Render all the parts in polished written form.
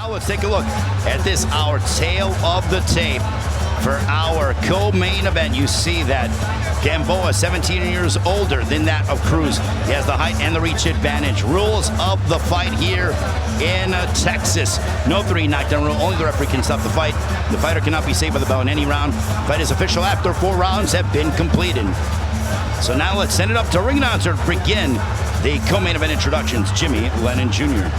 Now let's take a look at this, our tail of the tape for our co-main event. You see that Gamboa, 17 years older than that of Cruz. He has the height and the reach advantage. Rules of the fight here in Texas. No 3 knockdown rule. Only the referee can stop the fight. The fighter cannot be saved by the bell in any round. Fight is official after 4 rounds have been completed. So now let's send it up to ring announcer to begin the co-main event introductions. Jimmy Lennon Jr.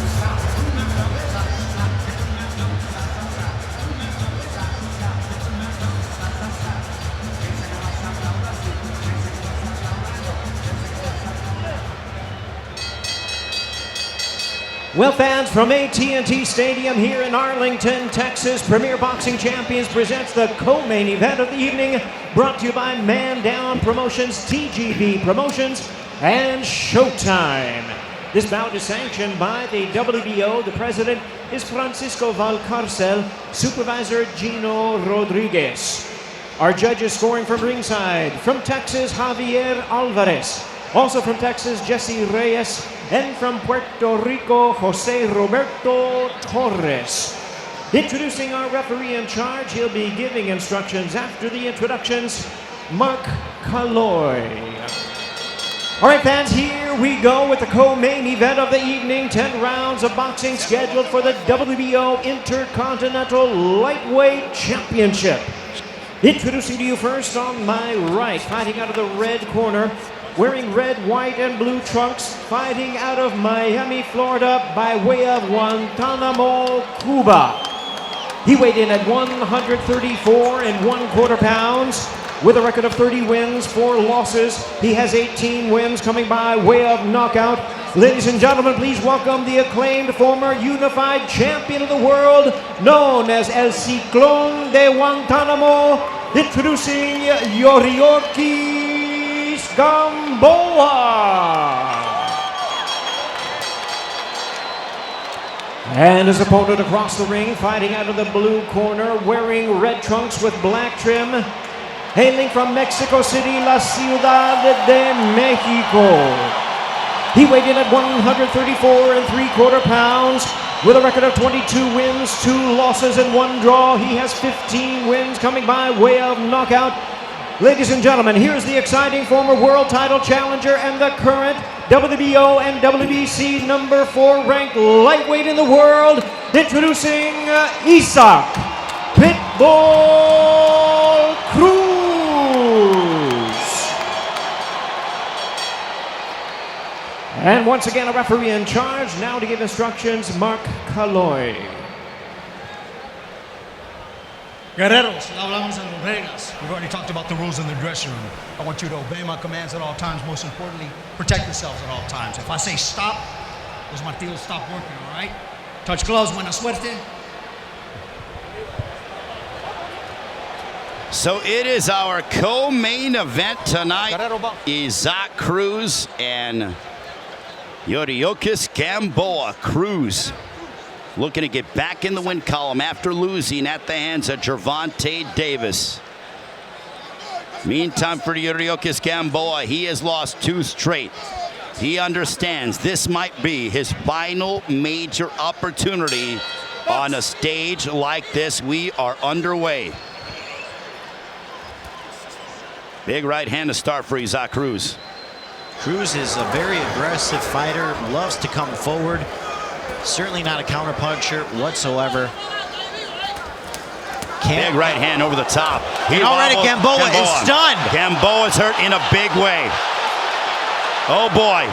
Well, fans, from AT&T Stadium here in Arlington, Texas, Premier Boxing Champions presents the co-main event of the evening, brought to you by Man Down Promotions, TGB Promotions, and Showtime. This bout is sanctioned by the WBO. The president is Francisco Valcarcel, supervisor Gino Rodriguez. Our judges scoring from ringside, from Texas, Javier Alvarez. Also from Texas, Jesse Reyes. And from Puerto Rico, Jose Roberto Torres. Introducing our referee in charge, he'll be giving instructions after the introductions, Mark Calloy. All right, fans, here we go with the co-main event of the evening. 10 rounds of boxing scheduled for the WBO Intercontinental Lightweight Championship. Introducing to you first on my right, fighting out of the red corner, wearing red, white, and blue trunks, fighting out of Miami, Florida, by way of Guantanamo, Cuba. He weighed in at 134 1/4 pounds, with a record of 30 wins, 4 losses. He has 18 wins coming by way of knockout. Ladies and gentlemen, please welcome the acclaimed former unified champion of the world, known as El Ciclón de Guantanamo, introducing Yuriorkis Gamboa. And his opponent across the ring, fighting out of the blue corner, wearing red trunks with black trim, hailing from Mexico City, La Ciudad de Mexico. He weighed in at 134 3/4 pounds, with a record of 22 wins, 2 losses, and 1 draw. He has 15 wins coming by way of knockout. Ladies and gentlemen, here's the exciting former world title challenger and the current WBO and WBC number 4 ranked lightweight in the world, introducing Isaac Pitbull Cruz. And once again, a referee in charge. Now to give instructions, Mark Calloy. Guerreros, ya hablamos de las reglas. We've already talked about the rules in the dressing room. I want you to obey my commands at all times. Most importantly, protect yourselves at all times. If I say stop, those martillos stop working, all right? Touch gloves, buena suerte. So it is our co-main event tonight. Isaac Cruz and Yuriorkis Gamboa. Cruz looking to get back in the win column after losing at the hands of Gervonta Davis. Meantime, for Yuriorkis Gamboa, he has lost 2 straight. He understands this might be his final major opportunity on a stage like this. We are underway. Big right hand to start for Isaac Cruz. Cruz is a very aggressive fighter, loves to come forward. Certainly not a counterpuncher whatsoever. Big right hand over the top. And already Gamboa is stunned. Gamboa's hurt in a big way. Oh boy.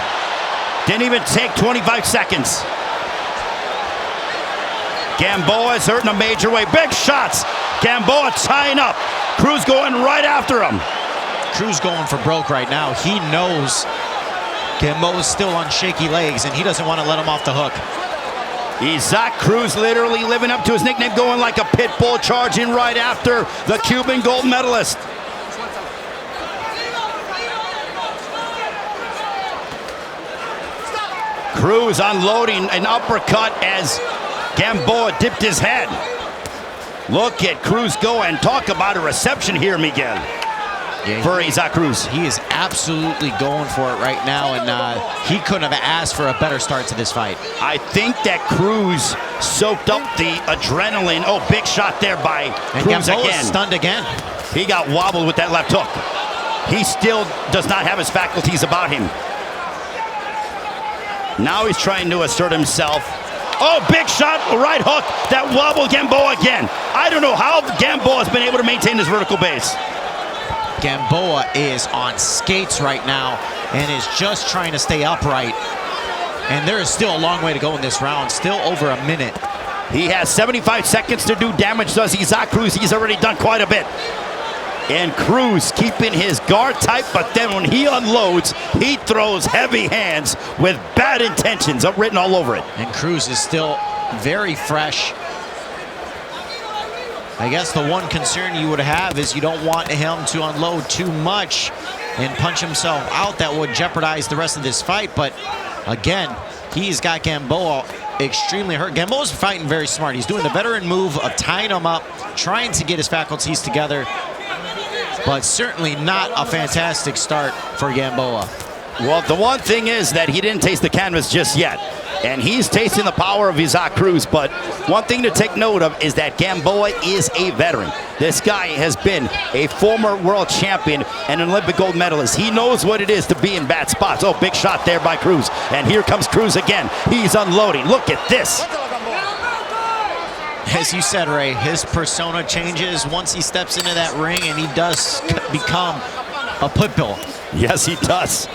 Didn't even take 25 seconds. Gamboa is hurt in a major way. Big shots. Gamboa tying up. Cruz going right after him. Cruz going for broke right now. He knows Gamboa's still on shaky legs, and he doesn't want to let him off the hook. Isaac Cruz literally living up to his nickname, going like a pit bull, charging right after the Cuban gold medalist. Cruz unloading an uppercut as Gamboa dipped his head. Look at Cruz go and talk about a reception here, Miguel. for Isaac Cruz. He is absolutely going for it right now, and he couldn't have asked for a better start to this fight. I think that Cruz soaked up the adrenaline. Oh, big shot there by Cruz again. Stunned again. He got wobbled with that left hook. He still does not have his faculties about him. Now he's trying to assert himself. Oh, big shot, right hook that wobbled Gamboa again. I don't know how Gamboa has been able to maintain his vertical base. Gamboa is on skates right now and is just trying to stay upright. And there is still a long way to go in this round, still over a minute. He has 75 seconds to do damage, does Isaac Cruz. He's already done quite a bit. And Cruz keeping his guard tight, but then when he unloads, he throws heavy hands with bad intentions written all over it. And Cruz is still very fresh. I guess the one concern you would have is you don't want him to unload too much and punch himself out. That would jeopardize the rest of this fight. But again, he's got Gamboa extremely hurt. Gamboa's fighting very smart. He's doing the veteran move of tying him up, trying to get his faculties together. But certainly not a fantastic start for Gamboa. Well, the one thing is that he didn't taste the canvas just yet. And he's tasting the power of Isaac Cruz. But one thing to take note of is that Gamboa is a veteran. This guy has been a former world champion and an Olympic gold medalist. He knows what it is to be in bad spots. Oh, big shot there by Cruz. And here comes Cruz again. He's unloading. Look at this. As you said, Ray, his persona changes once he steps into that ring, and he does become a Pitbull. Yes, he does.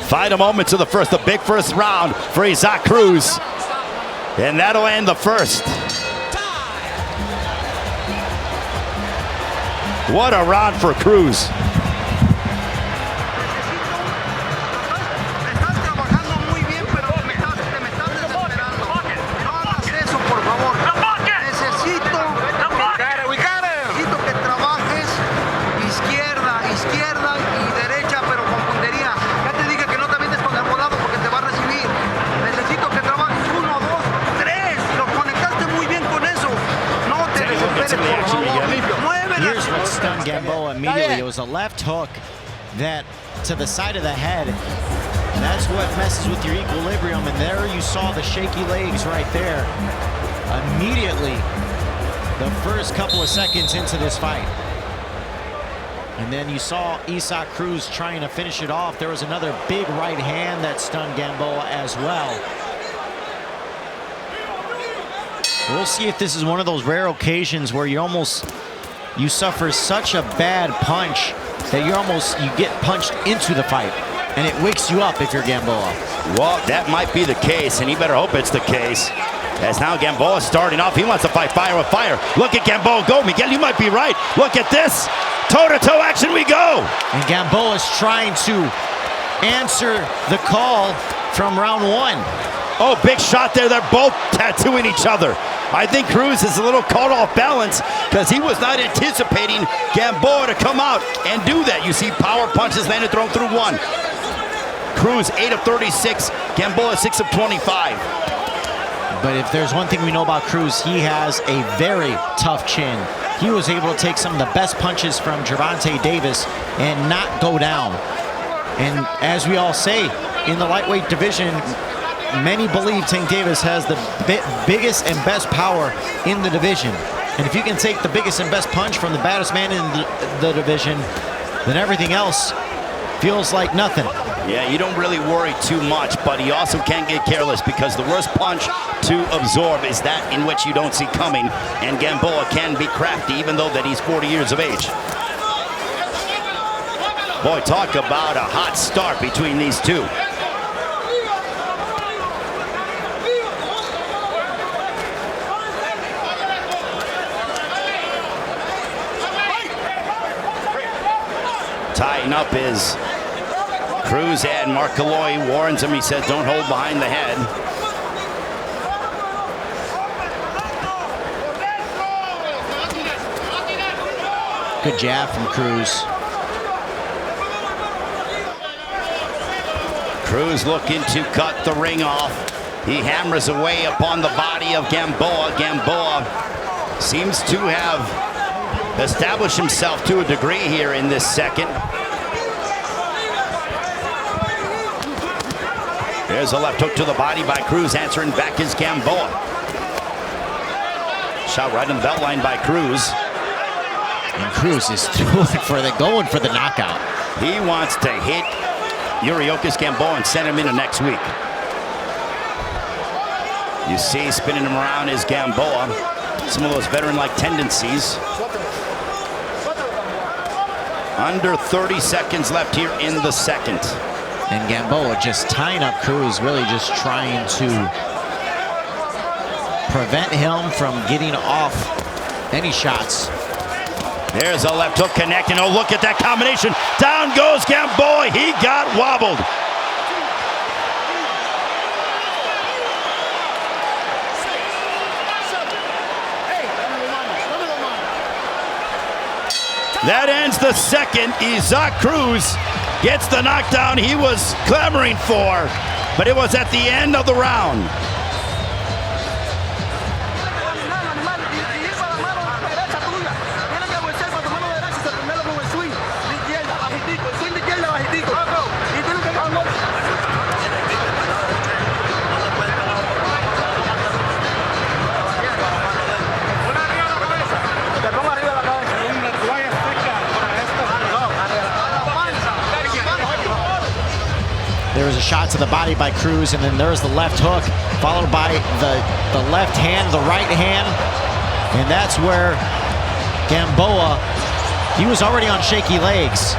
Final moments of the big first round for Isaac Cruz. And that'll end the first. What a round for Cruz. Here's what stunned Gamboa immediately. It was a left hook that to the side of the head. That's what messes with your equilibrium. And there you saw the shaky legs right there. Immediately, the first couple of seconds into this fight. And then you saw Isaac Cruz trying to finish it off. There was another big right hand that stunned Gamboa as well. We'll see if this is one of those rare occasions where you suffer such a bad punch that you get punched into the fight, and it wakes you up if you're Gamboa. Well, that might be the case, and he better hope it's the case. As now Gamboa starting off, he wants to fight fire with fire. Look at Gamboa go. Miguel, you might be right. Look at this. Toe-to-toe action we go. And Gamboa's trying to answer the call from round one. Oh, big shot there. They're both tattooing each other. I think Cruz is a little caught off balance because he was not anticipating Gamboa to come out and do that. You see power punches landed thrown through one. Cruz 8 of 36, Gamboa 6 of 25. But if there's one thing we know about Cruz, he has a very tough chin. He was able to take some of the best punches from Gervonta Davis and not go down. And as we all say, in the lightweight division, many believe Tank Davis has the biggest and best power in the division. And if you can take the biggest and best punch from the baddest man in the division, then everything else feels like nothing. Yeah, you don't really worry too much, but he also can't get careless because the worst punch to absorb is that in which you don't see coming. And Gamboa can be crafty even though that he's 40 years of age. Boy, talk about a hot start between these two. Tying up is Cruz, and Mark Calloy warns him. He says, don't hold behind the head. Good jab from Cruz. Cruz looking to cut the ring off. He hammers away upon the body of Gamboa. Gamboa seems to have establish himself to a degree here in this second. There's a left hook to the body by Cruz. Answering back is Gamboa. Shot right on the belt line by Cruz. And Cruz is going for the knockout. He wants to hit Yuriorkis Gamboa and send him into next week. You see spinning him around is Gamboa. Some of those veteran-like tendencies. Under 30 seconds left here in the second. And Gamboa just tying up Cruz, really just trying to prevent him from getting off any shots. There's a left hook connecting. Oh, look at that combination. Down goes Gamboa. He got wobbled. That ends the second. Isaac Cruz gets the knockdown he was clamoring for, but it was at the end of the round. There was a shot to the body by Cruz, and then there's the left hook, followed by the left hand, the right hand. And that's where Gamboa, he was already on shaky legs.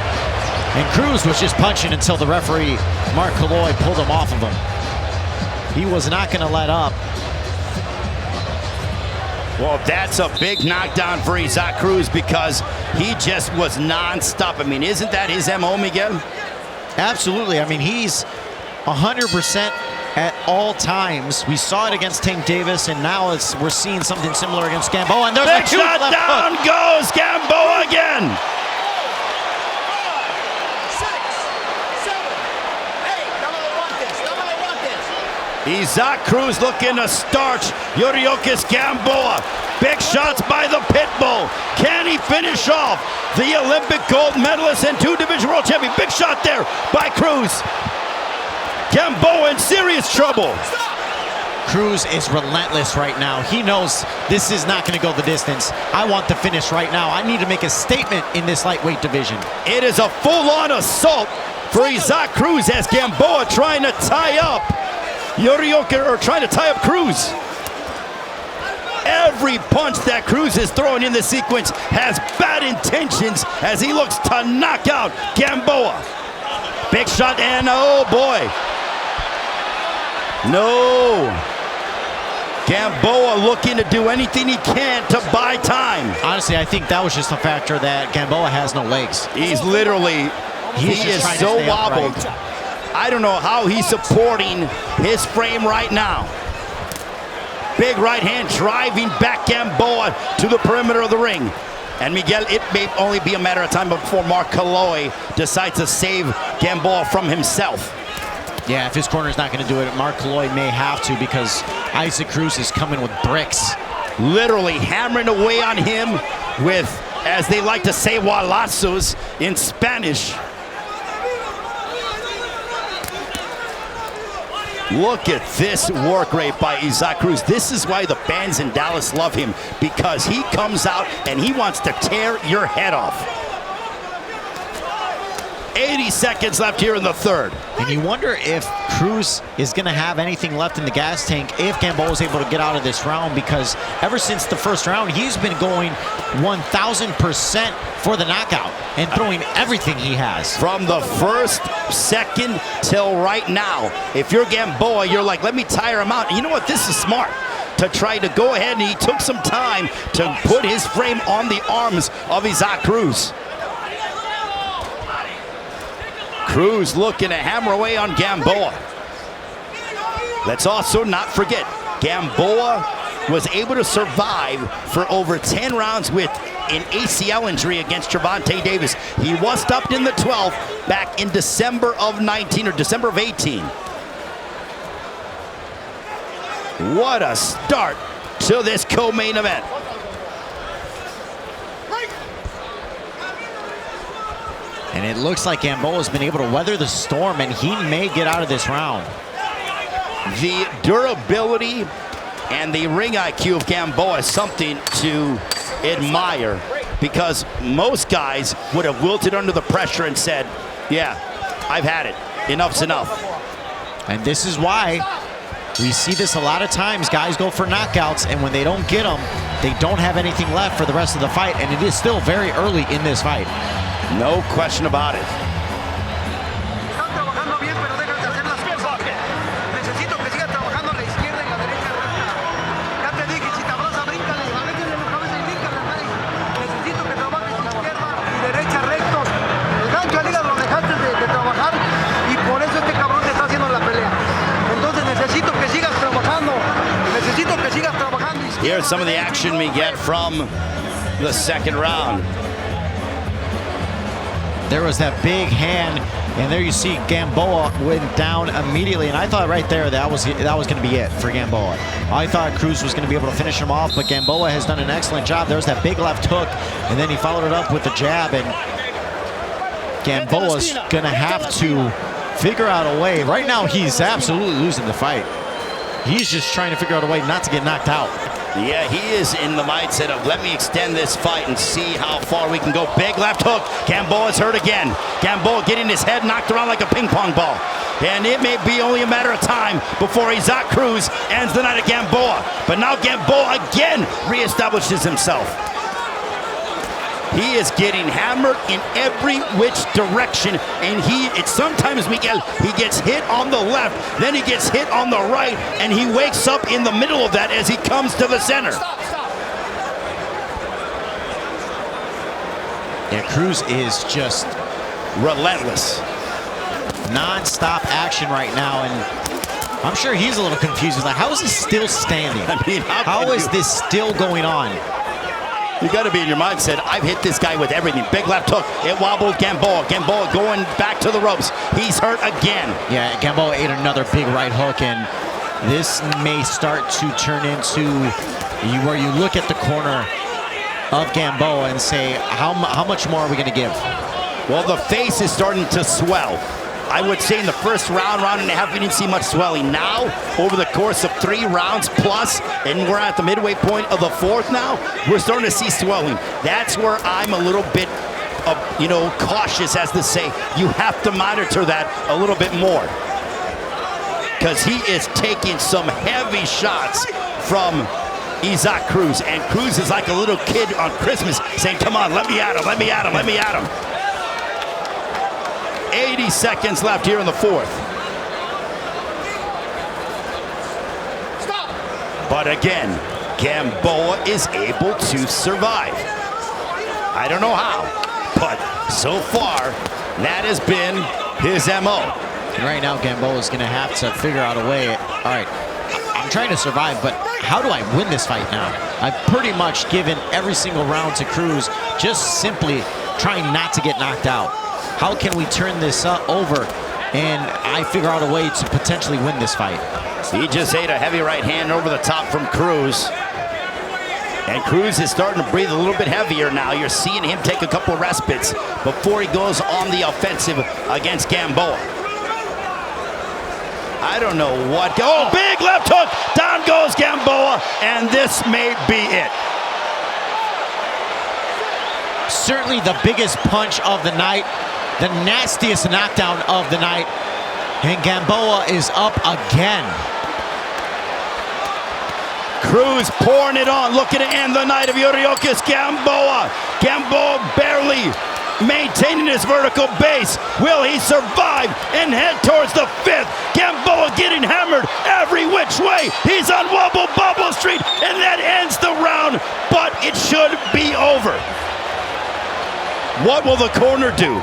And Cruz was just punching until the referee, Mark Kalloy, pulled him off of him. He was not going to let up. Well, that's a big knockdown for Isaac Cruz because he just was non-stop. I mean, isn't that his MO, Miguel? Absolutely. I mean, he's 100% at all times. We saw it against Tank Davis, and now we're seeing something similar against Gamboa. And there's big a huge shot left down hook. goes Gamboa again. 6, 7, 8. Isaac Cruz looking to starch Yuriorkis Gamboa. Big shots by the Pitbull. Can he finish off the Olympic gold medalist and 2-division world champion? Big shot there by Cruz. Gamboa in serious trouble. Cruz is relentless right now. He knows this is not going to go the distance. I want the finish right now. I need to make a statement in this lightweight division. It is a full-on assault for Isaac Cruz as Gamboa trying to tie up Yuriorkis, or trying to tie up Cruz. Every punch that Cruz is throwing in the sequence has bad intentions as he looks to knock out Gamboa. Big shot, and oh boy. No. Gamboa looking to do anything he can to buy time. Honestly, I think that was just a factor that Gamboa has no legs. He's literally, he is so wobbled. I don't know how he's supporting his frame right now. Big right hand driving back Gamboa to the perimeter of the ring. And Miguel, it may only be a matter of time before Mark Kalloy decides to save Gamboa from himself. Yeah, if his corner's not going to do it, Mark Kalloy may have to, because Isaac Cruz is coming with bricks. Literally hammering away on him with, as they like to say, walazos in Spanish. Look at this work rate by Isaac Cruz. This is why the fans in Dallas love him, because he comes out and he wants to tear your head off. 80 seconds left here in the third. And you wonder if Cruz is going to have anything left in the gas tank if Gamboa is able to get out of this round, because ever since the first round, he's been going 1,000% for the knockout and throwing everything he has. From the first second till right now, if you're Gamboa, you're like, let me tire him out. And you know what? This is smart to try to go ahead, and he took some time to put his frame on the arms of Isaac Cruz. Cruz looking to hammer away on Gamboa. Let's also not forget, Gamboa was able to survive for over 10 rounds with an ACL injury against Gervonta Davis. He was stopped in the 12th back in December of 19, or December of 18. What a start to this co-main event. And it looks like Gamboa has been able to weather the storm, and he may get out of this round. The durability and the ring IQ of Gamboa is something to admire, because most guys would have wilted under the pressure and said, yeah, I've had it. Enough's enough. And this is why we see this a lot of times. Guys go for knockouts, and when they don't get them, they don't have anything left for the rest of the fight, and it is still very early in this fight. No question about it. Here's some of the action we get from the second round. There was that big hand, and there you see Gamboa went down immediately, and I thought right there that was going to be it for Gamboa. I thought Cruz was going to be able to finish him off, but Gamboa has done an excellent job. There was that big left hook, and then he followed it up with the jab, and Gamboa's going to have to figure out a way. Right now, he's absolutely losing the fight. He's just trying to figure out a way not to get knocked out. Yeah, he is in the mindset of let me extend this fight and see how far we can go. Big left hook. Gamboa's hurt again. Gamboa getting his head knocked around like a ping pong ball. And it may be only a matter of time before Isaac Cruz ends the night at Gamboa. But now Gamboa again reestablishes himself. He is getting hammered in every which direction, and sometimes, Miguel, he gets hit on the left, then he gets hit on the right, and he wakes up in the middle of that as he comes to the center. Yeah, Cruz is just relentless. Non-stop action right now, and I'm sure he's a little confused. He's like, how is he still standing? I mean, how is this still going on? You got to be in your mindset. I've hit this guy with everything. Big left hook. It wobbled Gamboa. Gamboa going back to the ropes. He's hurt again. Yeah, Gamboa ate another big right hook, and this may start to turn into where you look at the corner of Gamboa and say, how much more are we going to give? Well, the face is starting to swell. I would say in the first round and a half, we didn't see much swelling. Now, over the course of 3 rounds plus, and we're at the midway point of the 4th now, we're starting to see swelling. That's where I'm a little bit, cautious, as to say, you have to monitor that a little bit more. Because he is taking some heavy shots from Isaac Cruz. And Cruz is like a little kid on Christmas saying, come on, let me at him, let me at him, let me at him. 80 seconds left here in the 4th. Stop. But again, Gamboa is able to survive. I don't know how, but so far, that has been his MO. Right now, Gamboa is going to have to figure out a way. All right, I'm trying to survive, but how do I win this fight now? I've pretty much given every single round to Cruz, just simply trying not to get knocked out. How can we turn this over and I figure out a way to potentially win this fight? He just ate a heavy right hand over the top from Cruz. And Cruz is starting to breathe a little bit heavier now. You're seeing him take a couple of respites before he goes on the offensive against Gamboa. I don't know what. Oh, big left hook. Down goes Gamboa, and this may be it. Certainly the biggest punch of the night. The nastiest knockdown of the night, and Gamboa is up again. Cruz pouring it on, looking to end the night of Yuriorkis Gamboa. Gamboa barely maintaining his vertical base. Will he survive and head towards the 5th? Gamboa getting hammered every which way. He's on Wobble Bubble Street, and that ends the round, but it should be over. What will the corner do?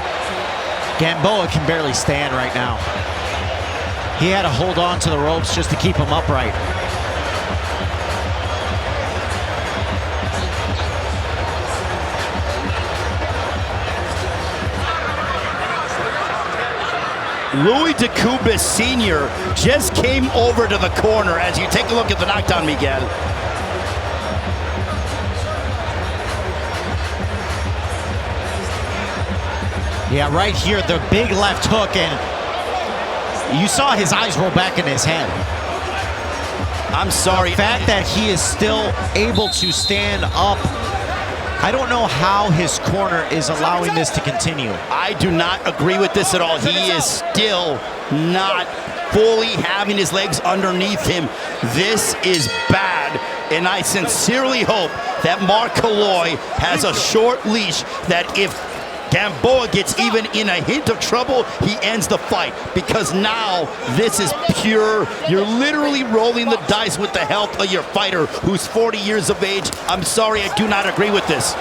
Gamboa can barely stand right now. He had to hold on to the ropes just to keep him upright. Louis DeCubas Sr. just came over to the corner as you take a look at the knockdown, Miguel. Yeah, right here, the big left hook, and you saw his eyes roll back in his head. I'm sorry. The fact that he is still able to stand up, I don't know how his corner is allowing this to continue. I do not agree with this at all. He is still not fully having his legs underneath him. This is bad, and I sincerely hope that Mark Kalloy has a short leash, that if Gamboa gets even in a hint of trouble, he ends the fight, because now this is pure. You're literally rolling the dice with the health of your fighter who's 40 years of age. I'm sorry, I do not agree with this.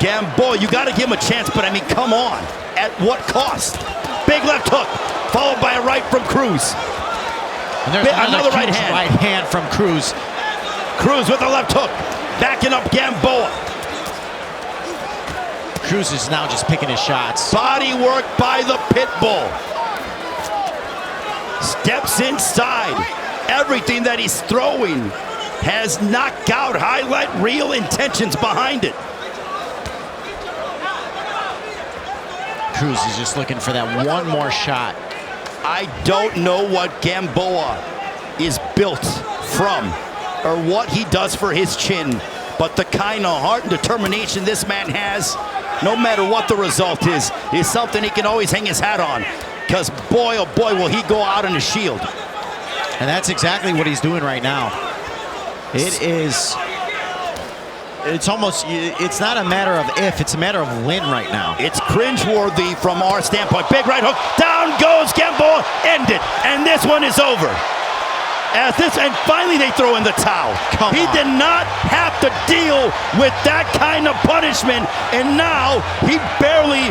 Gamboa, you got to give him a chance, but I mean, come on. At what cost? Big left hook, followed by a right from Cruz. And there's another right hand. Right hand from Cruz. Cruz with a left hook, backing up Gamboa. Cruz is now just picking his shots. Body work by the Pitbull. Steps inside. Everything that he's throwing has knockout, highlight real intentions behind it. Cruz is just looking for that one more shot. I don't know what Gamboa is built from or what he does for his chin, but the kind of heart and determination this man has, no matter what the result is something he can always hang his hat on, because boy, oh boy, will he go out on a shield. And that's exactly what he's doing right now. It's not a matter of if, it's a matter of when right now. It's cringeworthy from our standpoint. Big right hook, down goes Gamboa, end it, and this one is over. And finally they throw in the towel. He did not have to deal with that kind of punishment, and now he barely,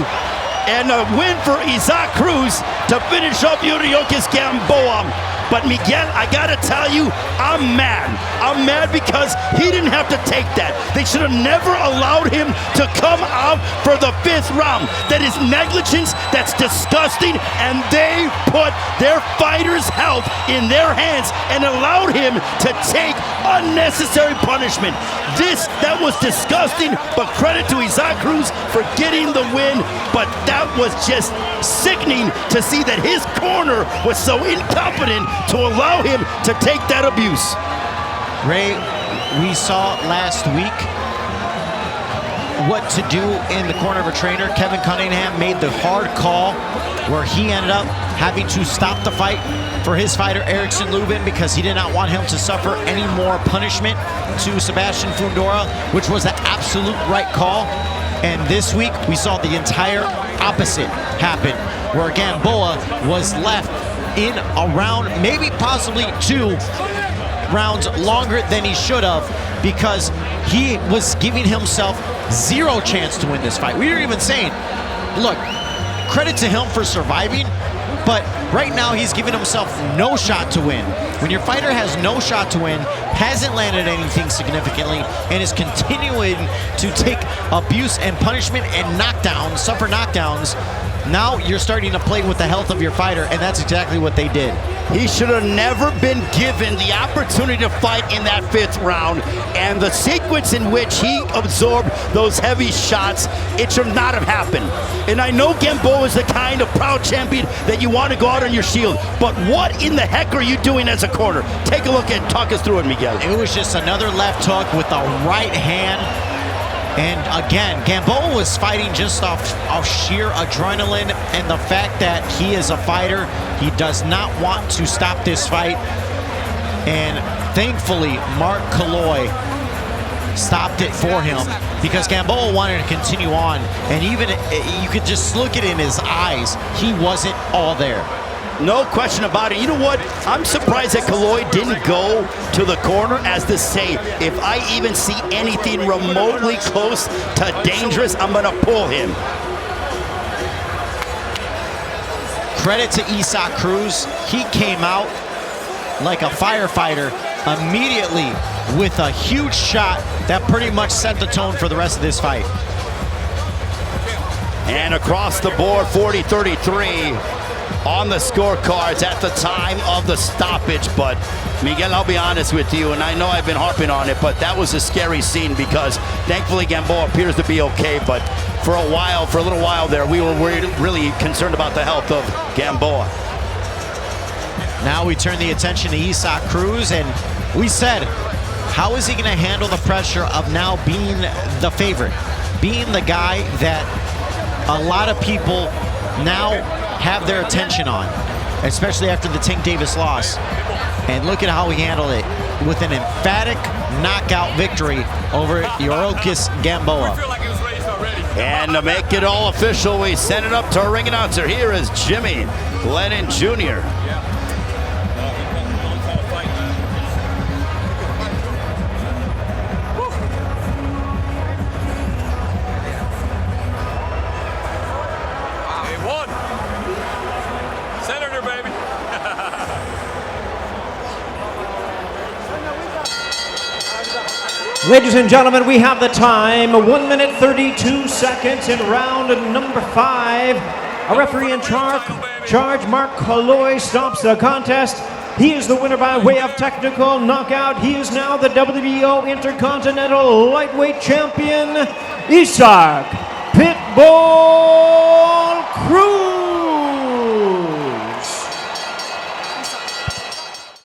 and a win for Isaac Cruz to finish up Yuriorkis Gamboa. But Miguel, I gotta tell you, I'm mad. I'm mad because he didn't have to take that. They should have never allowed him to come out for the 5th round. That is negligence, that's disgusting, and they put their fighter's health in their hands and allowed him to take unnecessary punishment. That was disgusting, but credit to Isaac Cruz for getting the win, but that was just sickening to see that his corner was so incompetent to allow him to take that abuse. Ray, we saw last week what to do in the corner of a trainer. Kevin Cunningham made the hard call where he ended up having to stop the fight for his fighter Erickson Lubin because he did not want him to suffer any more punishment to Sebastian Fundora, which was the absolute right call. And this week we saw the entire opposite happen, where Gamboa was left in a round, maybe possibly 2 rounds longer than he should have, because he was giving himself 0 chance to win this fight. We were even saying, look, credit to him for surviving, but right now he's giving himself no shot to win. When your fighter has no shot to win, hasn't landed anything significantly, and is continuing to take abuse and punishment and knockdowns, suffer knockdowns, now you're starting to play with the health of your fighter, and that's exactly what they did. He should have never been given the opportunity to fight in that 5th round, and the sequence in which he absorbed those heavy shots, it should not have happened. And I know Gamboa is the kind of proud champion that you want to go out on your shield, but what in the heck are you doing as a corner? Take a look and talk us through it, Miguel. It was just another left hook with the right hand. And again, Gamboa was fighting just off sheer adrenaline and the fact that he is a fighter. He does not want to stop this fight. And thankfully, Mark Kalloy stopped it for him, because Gamboa wanted to continue on. And even, you could just look at it in his eyes, he wasn't all there. No question about it. You know what? I'm surprised that Kalloy didn't go to the corner as to say, if I even see anything remotely close to dangerous, I'm going to pull him. Credit to Isaac Cruz. He came out like a firefighter immediately with a huge shot that pretty much set the tone for the rest of this fight. And across the board, 40-33. on the scorecards at the time of the stoppage. But Miguel, I'll be honest with you, and I know I've been harping on it, but that was a scary scene because thankfully Gamboa appears to be okay. But for a little while there, we were really concerned about the health of Gamboa. Now we turn the attention to Isaac Cruz, and we said, how is he going to handle the pressure of now being the favorite, being the guy that a lot of people now have their attention on, especially after the Tank Davis loss. And look at how he handled it with an emphatic knockout victory over Yuriorkis Gamboa. And to make it all official, we send it up to our ring announcer. Here is Jimmy Lennon Jr. Ladies and gentlemen, we have the time, 1 minute 32 seconds in round number 5. A referee in charge, Mark Colloy, stops the contest. He is the winner by way of technical knockout. He is now the WBO Intercontinental Lightweight Champion, Isaac Pitbull